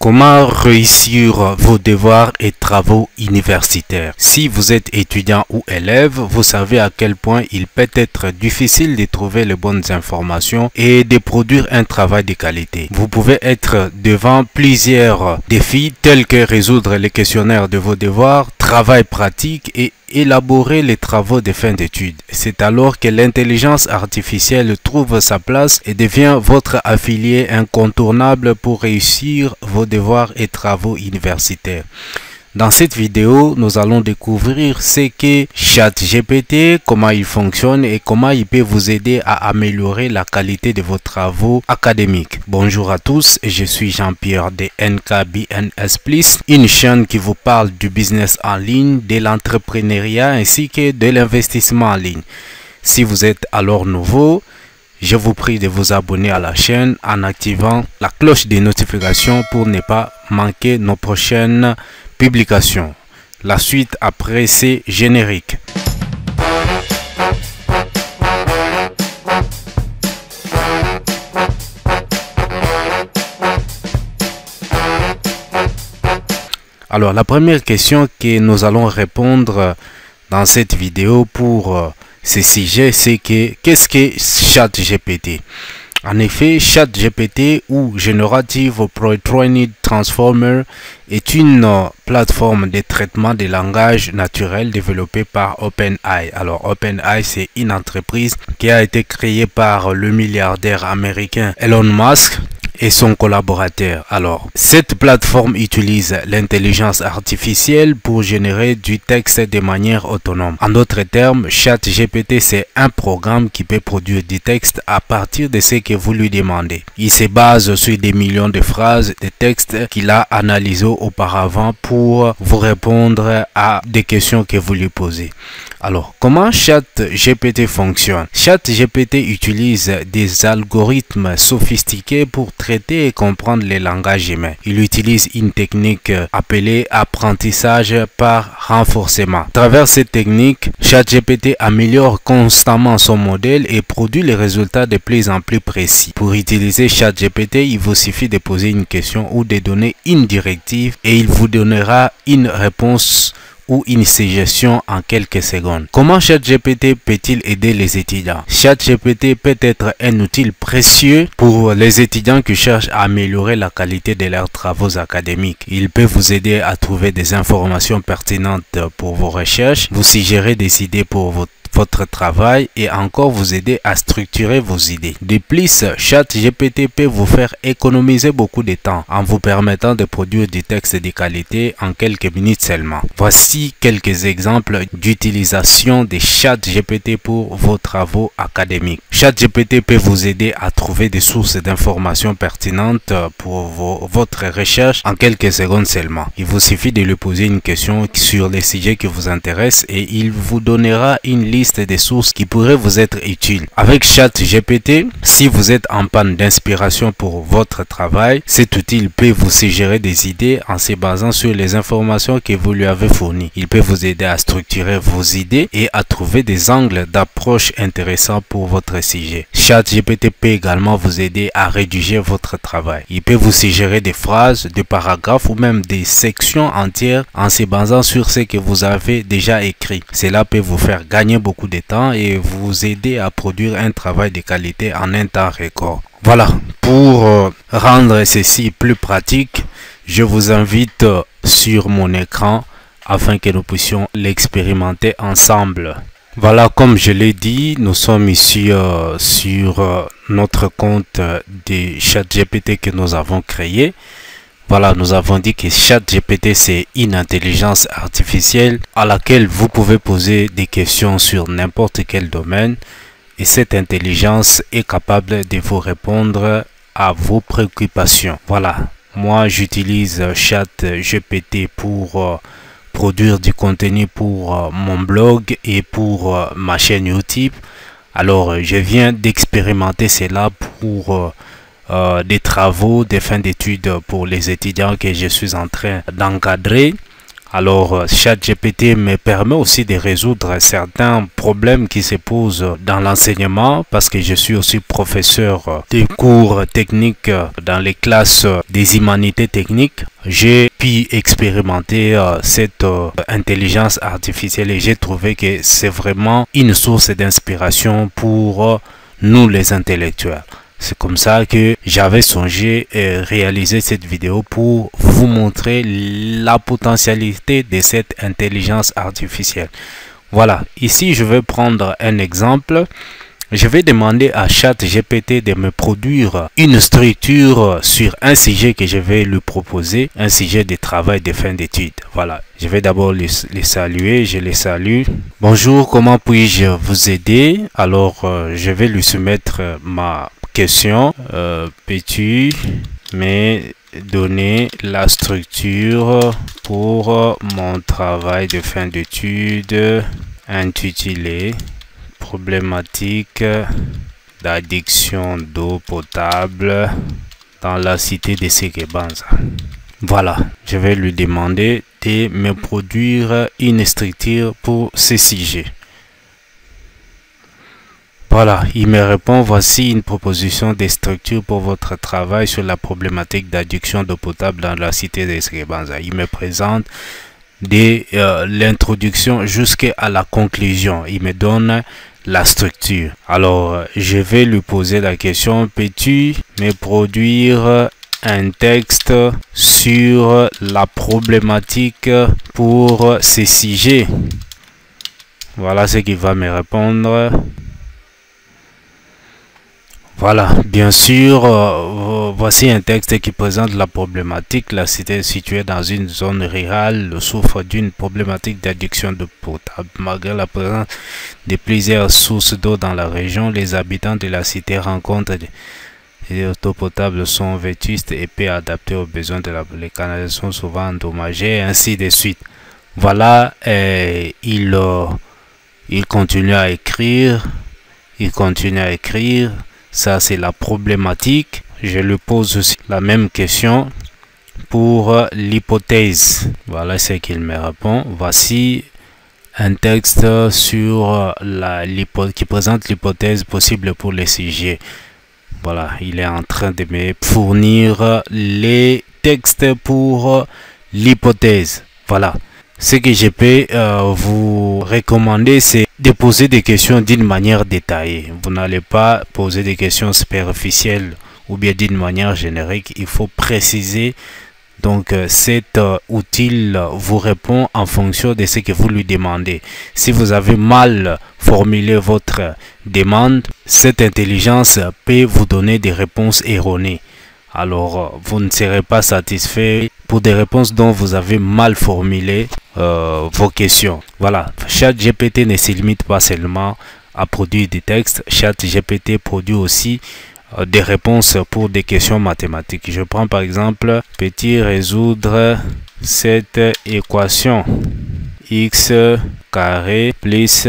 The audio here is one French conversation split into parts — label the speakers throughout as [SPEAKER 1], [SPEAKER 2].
[SPEAKER 1] Comment réussir vos devoirs et travaux universitaires? Si vous êtes étudiant ou élève, vous savez à quel point il peut être difficile de trouver les bonnes informations et de produire un travail de qualité. Vous pouvez être devant plusieurs défis tels que résoudre les questionnaires de vos devoirs, travail pratique et élaborer les travaux de fin d'études. C'est alors que l'intelligence artificielle trouve sa place et devient votre affilié incontournable pour réussir vos devoirs et travaux universitaires. Dans cette vidéo, nous allons découvrir ce qu'est ChatGPT, comment il fonctionne et comment il peut vous aider à améliorer la qualité de vos travaux académiques. Bonjour à tous, je suis Jean-Pierre de NKBNS Plus, une chaîne qui vous parle du business en ligne, de l'entrepreneuriat ainsi que de l'investissement en ligne. Si vous êtes alors nouveau, je vous prie de vous abonner à la chaîne en activant la cloche des notifications pour ne pas manquer nos prochaines publications. La suite après c'est générique. Alors la première question que nous allons répondre dans cette vidéo pour ce sujet, c'est qu'est-ce que ChatGPT? En effet, ChatGPT ou Generative Pre-trained Transformer est une plateforme de traitement des langages naturels développée par OpenAI. Alors OpenAI, c'est une entreprise qui a été créée par le milliardaire américain Elon Musk et son collaborateur. Alors, cette plateforme utilise l'intelligence artificielle pour générer du texte de manière autonome. En d'autres termes, ChatGPT, c'est un programme qui peut produire du texte à partir de ce que vous lui demandez. Il se base sur des millions de phrases de texte qu'il a analysées auparavant pour vous répondre à des questions que vous lui posez. Alors, comment ChatGPT fonctionne? ChatGPT utilise des algorithmes sophistiqués pour traiter et comprendre les langages humains. Il utilise une technique appelée apprentissage par renforcement. À travers cette technique, ChatGPT améliore constamment son modèle et produit les résultats de plus en plus précis. Pour utiliser ChatGPT, il vous suffit de poser une question ou de donner une directive et il vous donnera une réponse ou une suggestion en quelques secondes. Comment ChatGPT peut-il aider les étudiants? ChatGPT peut être un outil précieux pour les étudiants qui cherchent à améliorer la qualité de leurs travaux académiques. Il peut vous aider à trouver des informations pertinentes pour vos recherches, vous suggérer des idées pour votre travail et encore vous aider à structurer vos idées. De plus, ChatGPT peut vous faire économiser beaucoup de temps en vous permettant de produire du texte de qualité en quelques minutes seulement. Voici quelques exemples d'utilisation de ChatGPT pour vos travaux académiques. ChatGPT peut vous aider à trouver des sources d'informations pertinentes pour votre recherche en quelques secondes seulement. Il vous suffit de lui poser une question sur les sujets qui vous intéressent et il vous donnera une liste des sources qui pourraient vous être utiles. Avec ChatGPT, si vous êtes en panne d'inspiration pour votre travail, cet outil peut vous suggérer des idées en se basant sur les informations que vous lui avez fournies. Il peut vous aider à structurer vos idées et à trouver des angles d'approche intéressants pour votre sujet. ChatGPT peut également vous aider à rédiger votre travail. Il peut vous suggérer des phrases, des paragraphes ou même des sections entières en se basant sur ce que vous avez déjà écrit. Cela peut vous faire gagner beaucoup de temps et vous aider à produire un travail de qualité en un temps record. Voilà, pour rendre ceci plus pratique, je vous invite sur mon écran afin que nous puissions l'expérimenter ensemble. Voilà, comme je l'ai dit, nous sommes ici sur notre compte de ChatGPT que nous avons créé. Voilà, nous avons dit que ChatGPT, c'est une intelligence artificielle à laquelle vous pouvez poser des questions sur n'importe quel domaine et cette intelligence est capable de vous répondre à vos préoccupations. Voilà, moi j'utilise ChatGPT pour produire du contenu pour mon blog et pour ma chaîne YouTube. Alors, je viens d'expérimenter cela pour des travaux de fin d'études pour les étudiants que je suis en train d'encadrer. Alors, ChatGPT me permet aussi de résoudre certains problèmes qui se posent dans l'enseignement parce que je suis aussi professeur de cours techniques dans les classes des humanités techniques. J'ai pu expérimenter cette intelligence artificielle et j'ai trouvé que c'est vraiment une source d'inspiration pour nous les intellectuels. C'est comme ça que j'avais songé réaliser cette vidéo pour vous montrer la potentialité de cette intelligence artificielle. Voilà, ici je vais prendre un exemple. Je vais demander à ChatGPT de me produire une structure sur un sujet que je vais lui proposer, un sujet de travail de fin d'études. Voilà, je vais d'abord les saluer, je les salue. Bonjour, comment puis-je vous aider? Alors, je vais lui soumettre ma question. Peux-tu me donner la structure pour mon travail de fin d'études intitulé problématique d'addiction d'eau potable dans la cité de Sekebanza. Voilà, je vais lui demander de me produire une structure pour ce sujet. Voilà, il me répond, voici une proposition de structure pour votre travail sur la problématique d'addiction d'eau potable dans la cité de Sekebanza. Il me présente de l'introduction jusqu'à la conclusion. Il me donne la structure. Alors, je vais lui poser la question, peux-tu me produire un texte sur la problématique pour ce sujet? Voilà ce qu'il va me répondre. Voilà, bien sûr, voici un texte qui présente la problématique. La cité située dans une zone rurale souffre d'une problématique d'addiction d'eau potable. Malgré la présence de plusieurs sources d'eau dans la région, les habitants de la cité rencontrent des eaux potables sont vétustes et peu adaptées aux besoins de les canalisations sont souvent endommagées, ainsi de suite. Voilà, il continue à écrire, Ça, c'est la problématique. Je lui pose aussi la même question pour l'hypothèse. Voilà ce qu'il me répond. Voici un texte sur qui présente l'hypothèse possible pour les sujets. Voilà, il est en train de me fournir les textes pour l'hypothèse. Voilà. Ce que je peux vous recommander, c'est de poser des questions d'une manière détaillée. Vous n'allez pas poser des questions superficielles ou bien d'une manière générique. Il faut préciser. Donc, cet outil vous répond en fonction de ce que vous lui demandez. Si vous avez mal formulé votre demande, cette intelligence peut vous donner des réponses erronées. Alors, vous ne serez pas satisfait pour des réponses dont vous avez mal formulé vos questions. Voilà, ChatGPT ne se limite pas seulement à produire des textes. ChatGPT produit aussi des réponses pour des questions mathématiques. Je prends par exemple, peux-tu résoudre cette équation? X carré plus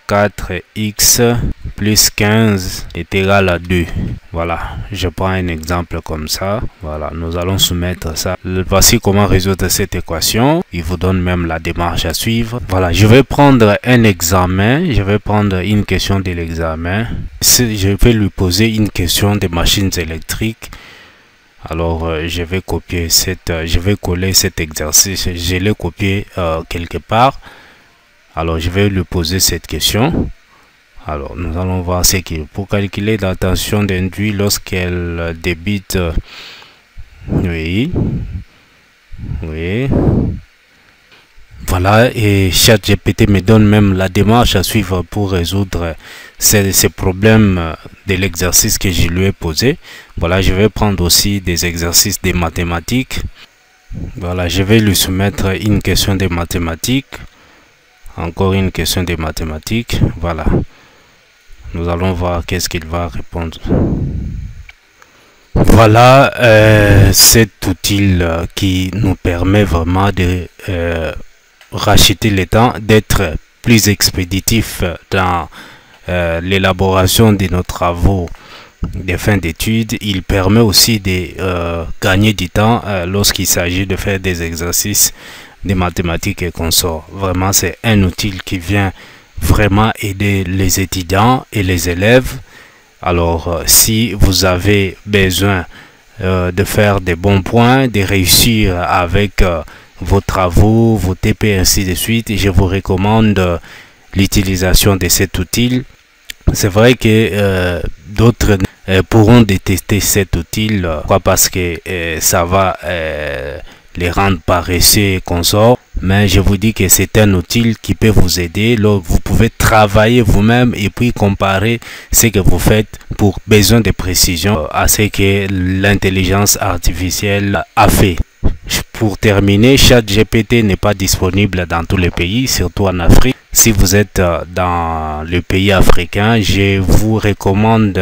[SPEAKER 1] 4x plus 15 est égal à 2. Voilà, je prends un exemple comme ça. Voilà, nous allons soumettre ça. Voici comment résoudre cette équation. Il vous donne même la démarche à suivre. Voilà, je vais prendre un examen. Je vais prendre une question de l'examen. Je vais lui poser une question de machines électriques. Alors, je vais coller cet exercice. Je l'ai copié quelque part. Alors, je vais lui poser cette question. Alors, nous allons voir ce qui pour calculer la tension d'induit lorsqu'elle débite. Oui. Voilà, et ChatGPT me donne même la démarche à suivre pour résoudre ces problèmes de l'exercice que je lui ai posé. Voilà, je vais prendre aussi des exercices de mathématiques. Voilà, je vais lui soumettre une question de mathématiques. Encore une question de mathématiques. Voilà. Nous allons voir qu'est-ce qu'il va répondre. Voilà cet outil qui nous permet vraiment de racheter le temps, d'être plus expéditif dans l'élaboration de nos travaux de fin d'études. Il permet aussi de gagner du temps lorsqu'il s'agit de faire des exercices des mathématiques et consorts. Vraiment, c'est un outil qui vient vraiment aider les étudiants et les élèves. Alors, si vous avez besoin de faire des bons points, de réussir avec vos travaux, vos TP, ainsi de suite, je vous recommande l'utilisation de cet outil. C'est vrai que d'autres pourront détester cet outil, parce que ça va les rendre paresseux et consorts. Mais je vous dis que c'est un outil qui peut vous aider. Là, vous pouvez travailler vous-même et puis comparer ce que vous faites pour besoin de précision à ce que l'intelligence artificielle a fait. Pour terminer, ChatGPT n'est pas disponible dans tous les pays, surtout en Afrique. Si vous êtes dans le pays africain, je vous recommande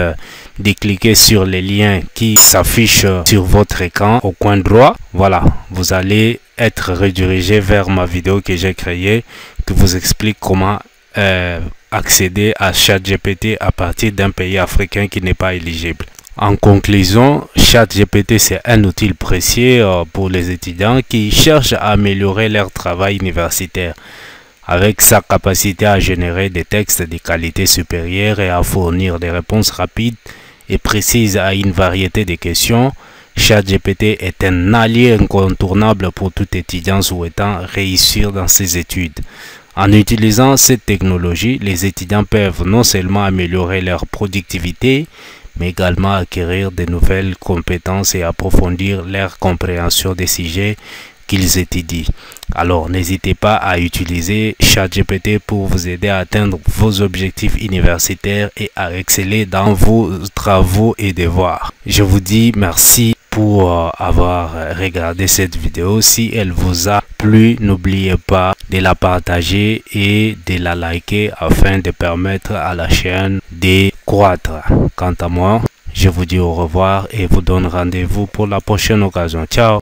[SPEAKER 1] de cliquer sur les liens qui s'affichent sur votre écran au coin droit. Voilà, vous allez être redirigé vers ma vidéo que j'ai créée qui vous explique comment accéder à ChatGPT à partir d'un pays africain qui n'est pas éligible. En conclusion, ChatGPT c'est un outil précieux pour les étudiants qui cherchent à améliorer leur travail universitaire. Avec sa capacité à générer des textes de qualité supérieure et à fournir des réponses rapides et précises à une variété de questions, ChatGPT est un allié incontournable pour tout étudiant souhaitant réussir dans ses études. En utilisant cette technologie, les étudiants peuvent non seulement améliorer leur productivité, mais également acquérir de nouvelles compétences et approfondir leur compréhension des sujets qu'ils étudient. Alors, n'hésitez pas à utiliser ChatGPT pour vous aider à atteindre vos objectifs universitaires et à exceller dans vos travaux et devoirs. Je vous dis merci pour avoir regardé cette vidéo. Si elle vous a plu, n'oubliez pas de la partager et de la liker afin de permettre à la chaîne de croître. Quant à moi, je vous dis au revoir et vous donne rendez-vous pour la prochaine occasion. Ciao!